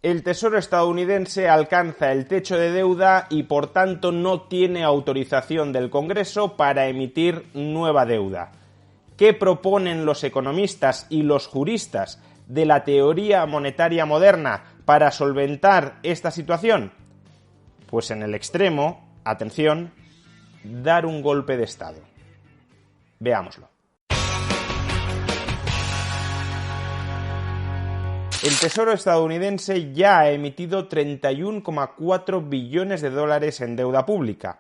El Tesoro estadounidense alcanza el techo de deuda y por tanto no tiene autorización del Congreso para emitir nueva deuda. ¿Qué proponen los economistas y los juristas de la teoría monetaria moderna para solventar esta situación? Pues en el extremo, atención, dar un golpe de Estado. Veámoslo. El Tesoro estadounidense ya ha emitido 31,4 billones de dólares en deuda pública,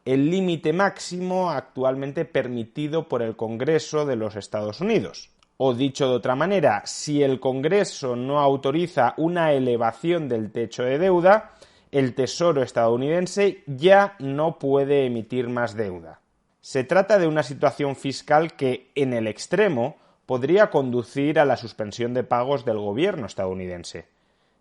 el límite máximo actualmente permitido por el Congreso de los Estados Unidos. O dicho de otra manera, si el Congreso no autoriza una elevación del techo de deuda, el Tesoro estadounidense ya no puede emitir más deuda. Se trata de una situación fiscal que, en el extremo, podría conducir a la suspensión de pagos del gobierno estadounidense.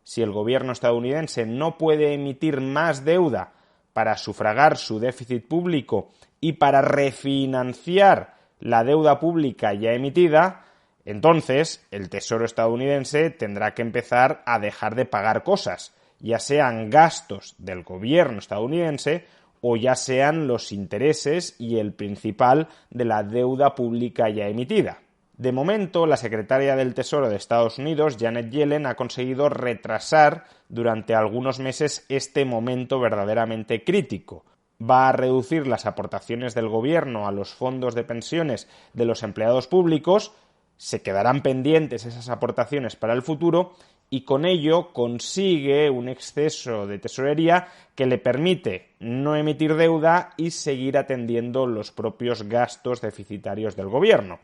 Si el gobierno estadounidense no puede emitir más deuda para sufragar su déficit público y para refinanciar la deuda pública ya emitida, entonces el Tesoro estadounidense tendrá que empezar a dejar de pagar cosas, ya sean gastos del gobierno estadounidense o ya sean los intereses y el principal de la deuda pública ya emitida. De momento, la secretaria del Tesoro de Estados Unidos, Janet Yellen, ha conseguido retrasar durante algunos meses este momento verdaderamente crítico. Va a reducir las aportaciones del gobierno a los fondos de pensiones de los empleados públicos, se quedarán pendientes esas aportaciones para el futuro y con ello consigue un exceso de tesorería que le permite no emitir deuda y seguir atendiendo los propios gastos deficitarios del gobierno.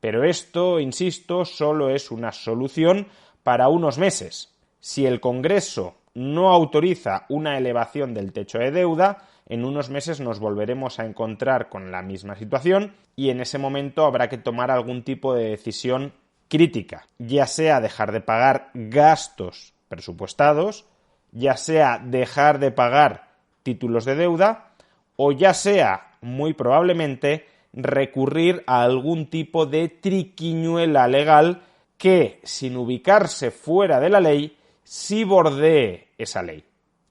Pero esto, insisto, solo es una solución para unos meses. Si el Congreso no autoriza una elevación del techo de deuda, en unos meses nos volveremos a encontrar con la misma situación y en ese momento habrá que tomar algún tipo de decisión crítica, ya sea dejar de pagar gastos presupuestados, ya sea dejar de pagar títulos de deuda o ya sea, muy probablemente, recurrir a algún tipo de triquiñuela legal que, sin ubicarse fuera de la ley, sí bordee esa ley.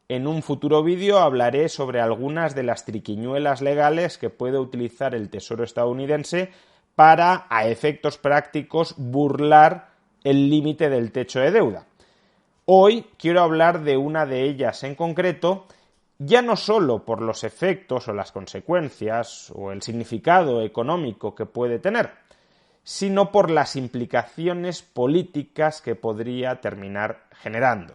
En un futuro vídeo hablaré sobre algunas de las triquiñuelas legales que puede utilizar el Tesoro estadounidense para, a efectos prácticos, burlar el límite del techo de deuda. Hoy quiero hablar de una de ellas en concreto, ya no solo por los efectos o las consecuencias o el significado económico que puede tener, sino por las implicaciones políticas que podría terminar generando.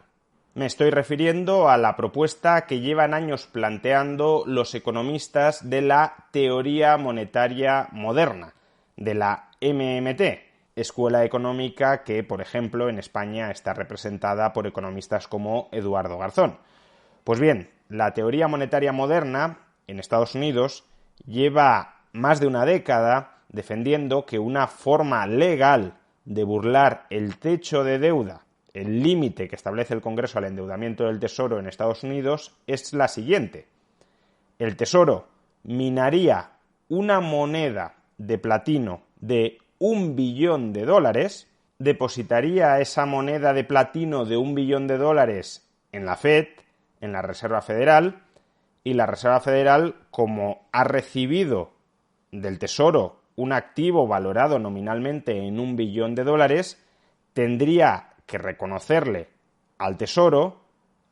Me estoy refiriendo a la propuesta que llevan años planteando los economistas de la teoría monetaria moderna, de la MMT, escuela económica que, por ejemplo, en España está representada por economistas como Eduardo Garzón. Pues bien, la teoría monetaria moderna en Estados Unidos lleva más de una década defendiendo que una forma legal de burlar el techo de deuda, el límite que establece el Congreso al endeudamiento del Tesoro en Estados Unidos, es la siguiente. El Tesoro minaría una moneda de platino de $1 billón, depositaría esa moneda de platino de $1 billón en la Fed, en la Reserva Federal, y la Reserva Federal, como ha recibido del Tesoro un activo valorado nominalmente en $1 billón, tendría que reconocerle al Tesoro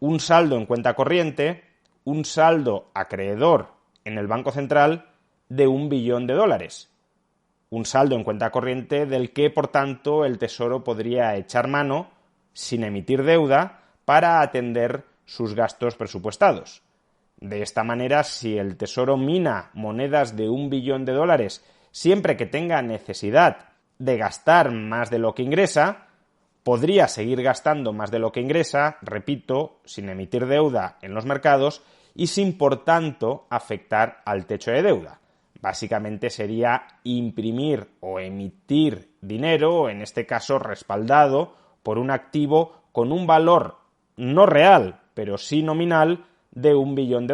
un saldo en cuenta corriente, un saldo acreedor en el Banco Central de $1 billón. Un saldo en cuenta corriente del que, por tanto, el Tesoro podría echar mano, sin emitir deuda, para atender sus gastos presupuestados. De esta manera, si el Tesoro mina monedas de $1 billón siempre que tenga necesidad de gastar más de lo que ingresa, podría seguir gastando más de lo que ingresa, repito, sin emitir deuda en los mercados y sin, por tanto, afectar al techo de deuda. Básicamente sería imprimir o emitir dinero, en este caso respaldado por un activo con un valor no real, pero sí nominal, de $1 billón.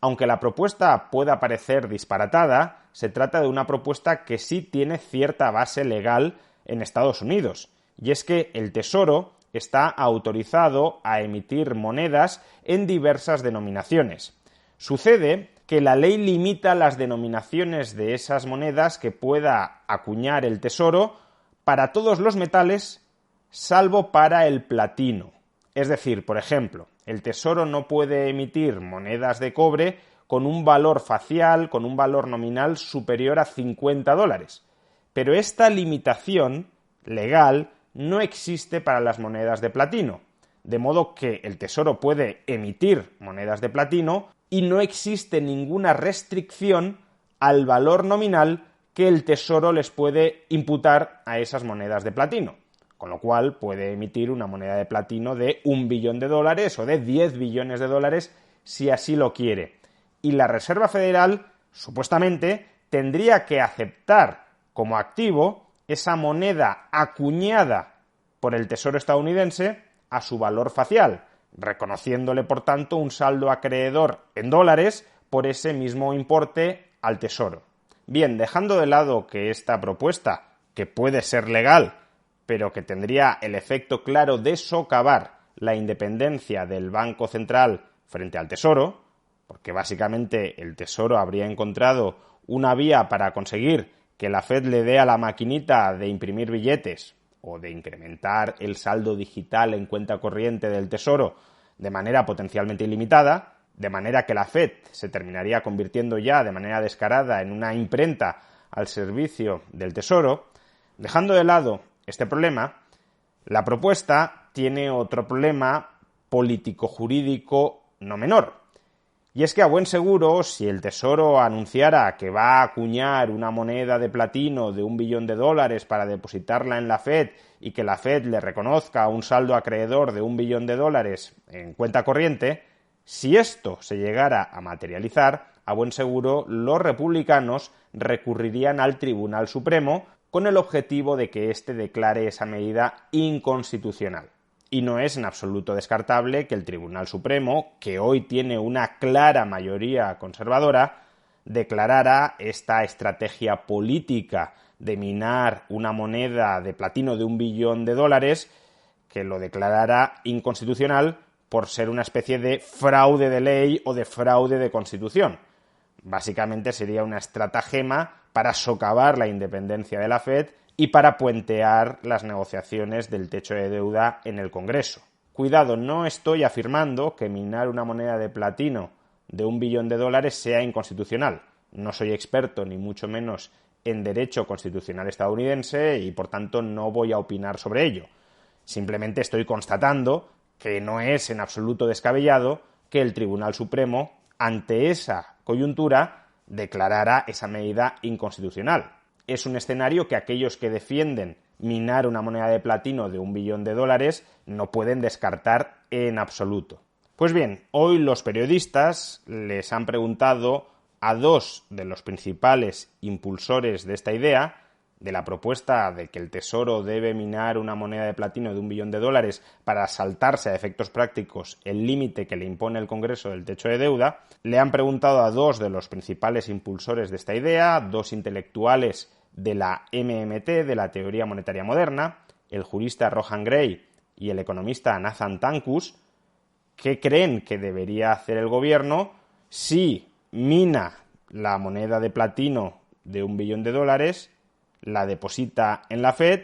Aunque la propuesta pueda parecer disparatada, se trata de una propuesta que sí tiene cierta base legal en Estados Unidos. Y es que el Tesoro está autorizado a emitir monedas en diversas denominaciones. Sucede que la ley limita las denominaciones de esas monedas que pueda acuñar el Tesoro para todos los metales, salvo para el platino. Es decir, por ejemplo, el Tesoro no puede emitir monedas de cobre con un valor facial, con un valor nominal superior a $50. Pero esta limitación legal no existe para las monedas de platino, de modo que el Tesoro puede emitir monedas de platino y no existe ninguna restricción al valor nominal que el Tesoro les puede imputar a esas monedas de platino, con lo cual puede emitir una moneda de platino de $1 billón o de 10 billones de dólares si así lo quiere. Y la Reserva Federal, supuestamente, tendría que aceptar como activo esa moneda acuñada por el Tesoro estadounidense a su valor facial, reconociéndole, por tanto, un saldo acreedor en dólares por ese mismo importe al Tesoro. Bien, dejando de lado que esta propuesta, que puede ser legal, pero que tendría el efecto claro de socavar la independencia del Banco Central frente al Tesoro, porque básicamente el Tesoro habría encontrado una vía para conseguir que la Fed le dé a la maquinita de imprimir billetes o de incrementar el saldo digital en cuenta corriente del Tesoro de manera potencialmente ilimitada, de manera que la Fed se terminaría convirtiendo ya de manera descarada en una imprenta al servicio del Tesoro. Dejando de lado este problema, la propuesta tiene otro problema político-jurídico no menor. Y es que a buen seguro, si el Tesoro anunciara que va a acuñar una moneda de platino de $1 billón para depositarla en la Fed y que la Fed le reconozca un saldo acreedor de $1 billón en cuenta corriente, si esto se llegara a materializar, a buen seguro los republicanos recurrirían al Tribunal Supremo con el objetivo de que éste declare esa medida inconstitucional. Y no es en absoluto descartable que el Tribunal Supremo, que hoy tiene una clara mayoría conservadora, declarara esta estrategia política de minar una moneda de platino de $1 billón, que lo declarara inconstitucional por ser una especie de fraude de ley o de fraude de constitución. Básicamente sería una estratagema para socavar la independencia de la Fed y para puentear las negociaciones del techo de deuda en el Congreso. Cuidado, no estoy afirmando que minar una moneda de platino de $1 billón sea inconstitucional. No soy experto, ni mucho menos, en derecho constitucional estadounidense y, por tanto, no voy a opinar sobre ello. Simplemente estoy constatando que no es en absoluto descabellado que el Tribunal Supremo, ante esa coyuntura, declarara esa medida inconstitucional. Es un escenario que aquellos que defienden minar una moneda de platino de $1 billón no pueden descartar en absoluto. Pues bien, hoy los periodistas les han preguntado a dos de los principales impulsores de esta idea, de la propuesta de que el Tesoro debe minar una moneda de platino de $1 billón para saltarse a efectos prácticos el límite que le impone el Congreso del techo de deuda. Le han preguntado a dos de los principales impulsores de esta idea, dos intelectuales de la MMT, de la teoría monetaria moderna, el jurista Rohan Gray y el economista Nathan Tankus, que creen que debería hacer el gobierno si mina la moneda de platino de $1 billón, la deposita en la Fed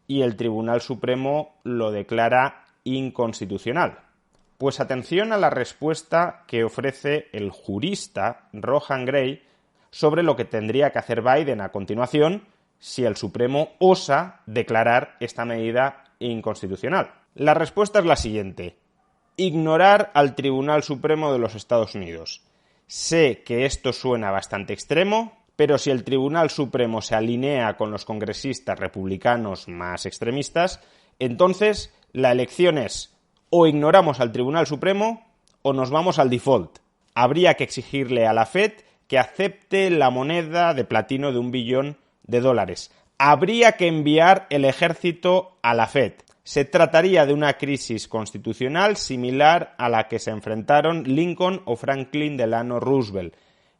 y el Tribunal Supremo lo declara inconstitucional. Pues atención a la respuesta que ofrece el jurista Rohan Gray sobre lo que tendría que hacer Biden a continuación si el Supremo osa declarar esta medida inconstitucional. La respuesta es la siguiente: ignorar al Tribunal Supremo de los Estados Unidos. Sé que esto suena bastante extremo, pero si el Tribunal Supremo se alinea con los congresistas republicanos más extremistas, entonces la elección es o ignoramos al Tribunal Supremo o nos vamos al default. Habría que exigirle a la Fed que acepte la moneda de platino de $1 billón. Habría que enviar el ejército a la Fed. Se trataría de una crisis constitucional similar a la que se enfrentaron Lincoln o Franklin Delano Roosevelt.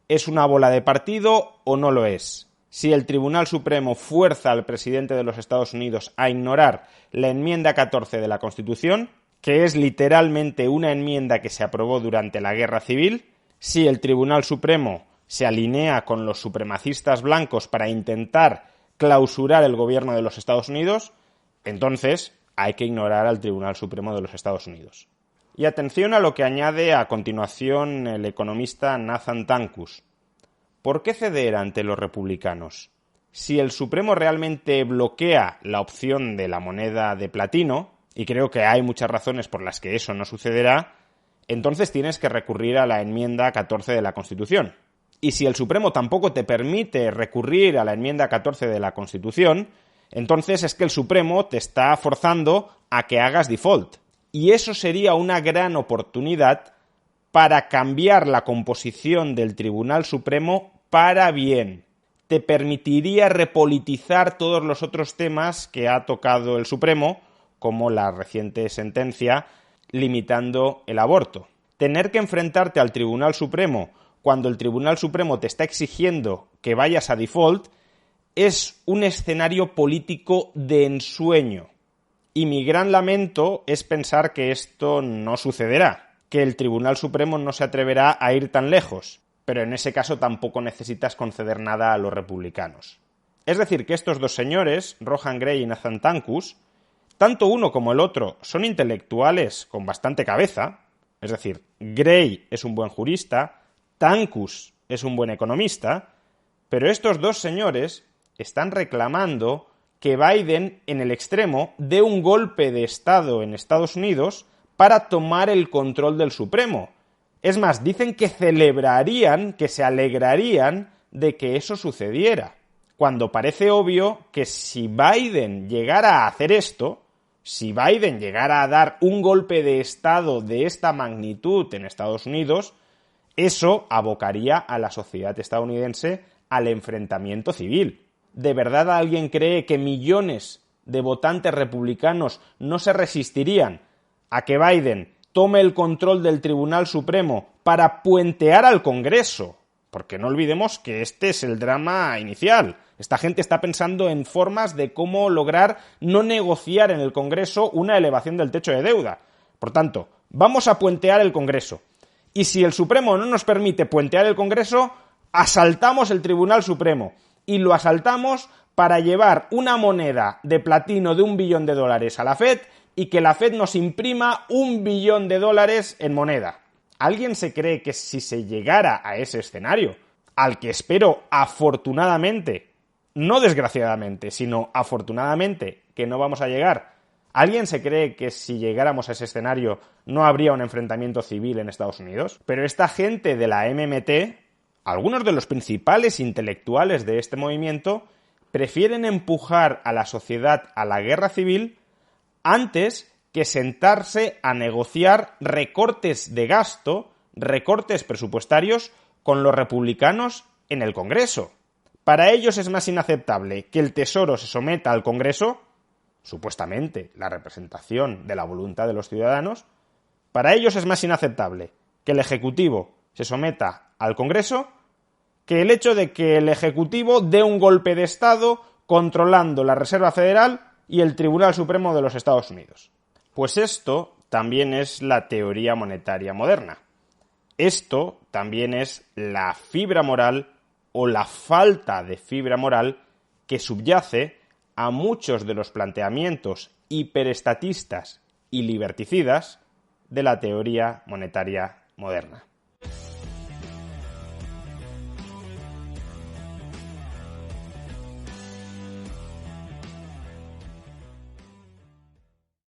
¿Es una bola de partido o no lo es? si el Tribunal Supremo fuerza al presidente de los Estados Unidos a ignorar la enmienda 14 de la Constitución, que es literalmente una enmienda que se aprobó durante la Guerra Civil, si el Tribunal Supremo se alinea con los supremacistas blancos para intentar clausurar el gobierno de los Estados Unidos, entonces hay que ignorar al Tribunal Supremo de los Estados Unidos. Y atención a lo que añade a continuación el economista Nathan Tankus. ¿Por qué ceder ante los republicanos? Si el Supremo realmente bloquea la opción de la moneda de platino, y creo que hay muchas razones por las que eso no sucederá, entonces tienes que recurrir a la enmienda 14 de la Constitución. Y si el Supremo tampoco te permite recurrir a la enmienda 14 de la Constitución, entonces es que el Supremo te está forzando a que hagas default. Y eso sería una gran oportunidad para cambiar la composición del Tribunal Supremo para bien. Te permitiría repolitizar todos los otros temas que ha tocado el Supremo, como la reciente sentencia limitando el aborto. Tener que enfrentarte al Tribunal Supremo cuando el Tribunal Supremo te está exigiendo que vayas a default es un escenario político de ensueño. Y mi gran lamento es pensar que esto no sucederá, que el Tribunal Supremo no se atreverá a ir tan lejos, pero en ese caso tampoco necesitas conceder nada a los republicanos. Es decir, que estos dos señores, Rohan Gray y Nathan Tankus, tanto uno como el otro son intelectuales con bastante cabeza, es decir, Gray es un buen jurista, Tankus es un buen economista, pero estos dos señores están reclamando que Biden, en el extremo, dé un golpe de Estado en Estados Unidos para tomar el control del Supremo. Es más, dicen que celebrarían, que se alegrarían de que eso sucediera, cuando parece obvio que si Biden llegara a hacer esto, si Biden llegara a dar un golpe de Estado de esta magnitud en Estados Unidos, eso abocaría a la sociedad estadounidense al enfrentamiento civil. ¿De verdad alguien cree que millones de votantes republicanos no se resistirían a que Biden tome el control del Tribunal Supremo para puentear al Congreso? Porque no olvidemos que este es el drama inicial. Esta gente está pensando en formas de cómo lograr no negociar en el Congreso una elevación del techo de deuda. Por tanto, vamos a puentear el Congreso. Y si el Supremo no nos permite puentear el Congreso, asaltamos el Tribunal Supremo. Y lo asaltamos para llevar una moneda de platino de $1 billón a la Fed y que la Fed nos imprima $1 billón en moneda. ¿Alguien se cree que si se llegara a ese escenario, al que espero afortunadamente, no desgraciadamente, sino afortunadamente que no vamos a llegar, ¿alguien se cree que si llegáramos a ese escenario no habría un enfrentamiento civil en Estados Unidos? Pero esta gente de la MMT, algunos de los principales intelectuales de este movimiento, prefieren empujar a la sociedad a la guerra civil antes que sentarse a negociar recortes de gasto, recortes presupuestarios con los republicanos en el Congreso. Para ellos es más inaceptable que el Tesoro se someta al Congreso, supuestamente la representación de la voluntad de los ciudadanos, para ellos es más inaceptable que el Ejecutivo se someta al Congreso que el hecho de que el Ejecutivo dé un golpe de Estado controlando la Reserva Federal y el Tribunal Supremo de los Estados Unidos. Pues esto también es la teoría monetaria moderna. Esto también es la fibra moral o la falta de fibra moral que subyace a muchos de los planteamientos hiperestatistas y liberticidas de la teoría monetaria moderna.